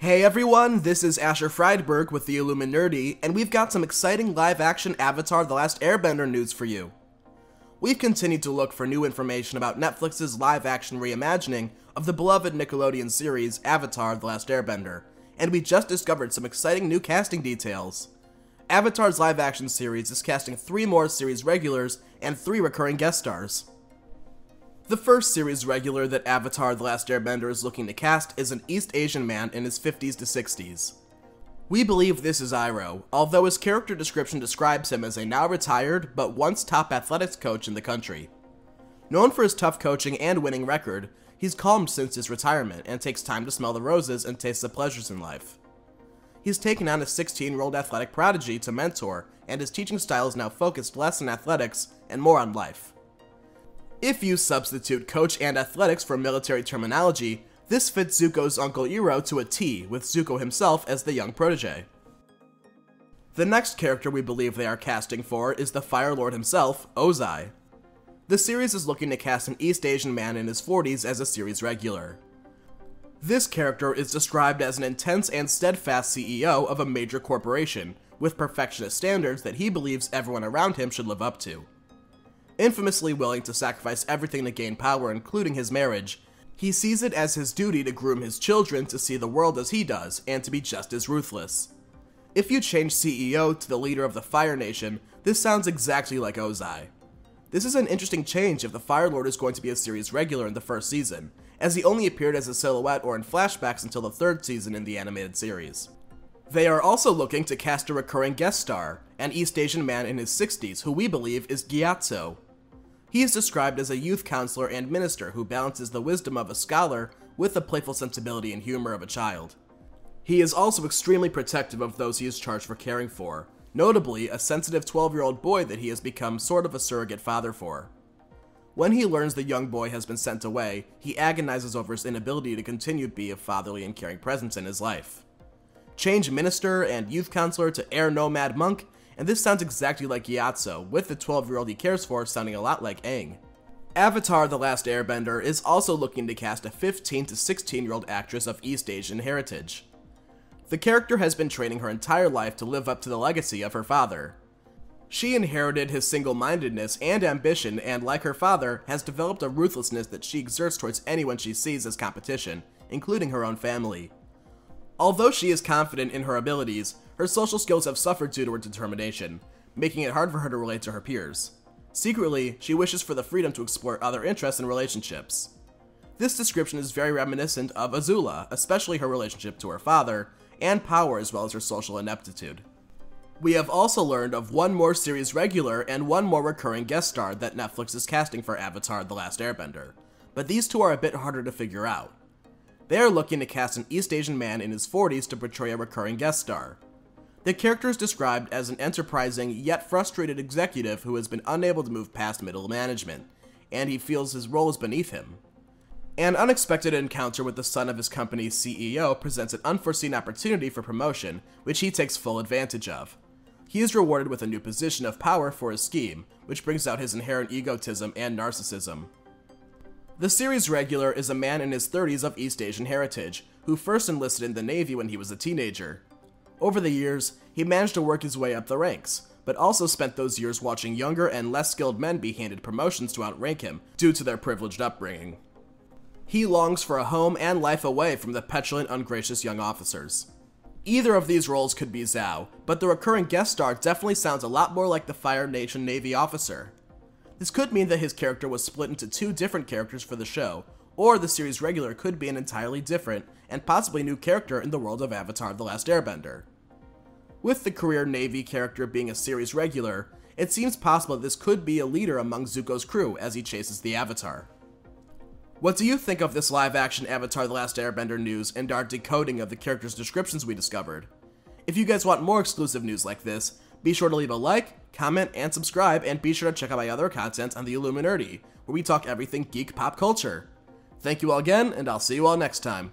Hey everyone, this is Freidberg with the Illuminerdi, and we've got some exciting live-action Avatar: The Last Airbender news for you. We've continued to look for new information about Netflix's live-action reimagining of the beloved Nickelodeon series Avatar: The Last Airbender, and we just discovered some exciting new casting details. Avatar's live-action series is casting 3 more series regulars and 3 recurring guest stars. The first series regular that Avatar: The Last Airbender is looking to cast is an East Asian man in his 50s to 60s. We believe this is Iroh, although his character description describes him as a now retired but once top athletics coach in the country. Known for his tough coaching and winning record, he's calmed since his retirement and takes time to smell the roses and taste the pleasures in life. He's taken on a 16-year-old athletic prodigy to mentor, and his teaching style is now focused less on athletics and more on life. If you substitute coach and athletics for military terminology, this fits Zuko's uncle Iroh to a T, with Zuko himself as the young protege. The next character we believe they are casting for is the Fire Lord himself, Ozai. The series is looking to cast an East Asian man in his 40s as a series regular. This character is described as an intense and steadfast CEO of a major corporation, with perfectionist standards that he believes everyone around him should live up to. Infamously willing to sacrifice everything to gain power, including his marriage, he sees it as his duty to groom his children to see the world as he does, and to be just as ruthless. If you change CEO to the leader of the Fire Nation, this sounds exactly like Ozai. This is an interesting change if the Fire Lord is going to be a series regular in the first season, as he only appeared as a silhouette or in flashbacks until the 3rd season in the animated series. They are also looking to cast a recurring guest star, an East Asian man in his 60s who we believe is Gyatso. He is described as a youth counselor and minister who balances the wisdom of a scholar with the playful sensibility and humor of a child. He is also extremely protective of those he is charged for caring for, notably a sensitive 12-year-old boy that he has become sort of a surrogate father for. When he learns the young boy has been sent away, he agonizes over his inability to continue to be a fatherly and caring presence in his life. Change minister and youth counselor to air nomad monk, and this sounds exactly like Gyatso, with the 12-year-old he cares for sounding a lot like Aang. Avatar: The Last Airbender is also looking to cast a 15 to 16-year-old actress of East Asian heritage. The character has been training her entire life to live up to the legacy of her father. She inherited his single-mindedness and ambition, and like her father, has developed a ruthlessness that she exerts towards anyone she sees as competition, including her own family. Although she is confident in her abilities, her social skills have suffered due to her determination, making it hard for her to relate to her peers. Secretly, she wishes for the freedom to explore other interests and relationships. This description is very reminiscent of Azula, especially her relationship to her father, and power as well as her social ineptitude. We have also learned of 1 more series regular and 1 more recurring guest star that Netflix is casting for Avatar: The Last Airbender, but these 2 are a bit harder to figure out. They are looking to cast an East Asian man in his 40s to portray a recurring guest star. The character is described as an enterprising yet frustrated executive who has been unable to move past middle management, and he feels his role is beneath him. An unexpected encounter with the son of his company's CEO presents an unforeseen opportunity for promotion, which he takes full advantage of. He is rewarded with a new position of power for his scheme, which brings out his inherent egotism and narcissism. The series regular is a man in his 30s of East Asian heritage, who first enlisted in the Navy when he was a teenager. Over the years, he managed to work his way up the ranks, but also spent those years watching younger and less skilled men be handed promotions to outrank him due to their privileged upbringing. He longs for a home and life away from the petulant, ungracious young officers. Either of these roles could be Zhao, but the recurring guest star definitely sounds a lot more like the Fire Nation Navy officer. This could mean that his character was split into 2 different characters for the show, or the series regular could be an entirely different and possibly new character in the world of Avatar: The Last Airbender. With the career Navy character being a series regular, it seems possible that this could be a leader among Zuko's crew as he chases the Avatar. What do you think of this live-action Avatar: The Last Airbender news and our decoding of the characters' descriptions we discovered? If you guys want more exclusive news like this, be sure to leave a like, comment, and subscribe, and be sure to check out my other content on the Illuminerdi, where we talk everything geek pop culture. Thank you all again, and I'll see you all next time.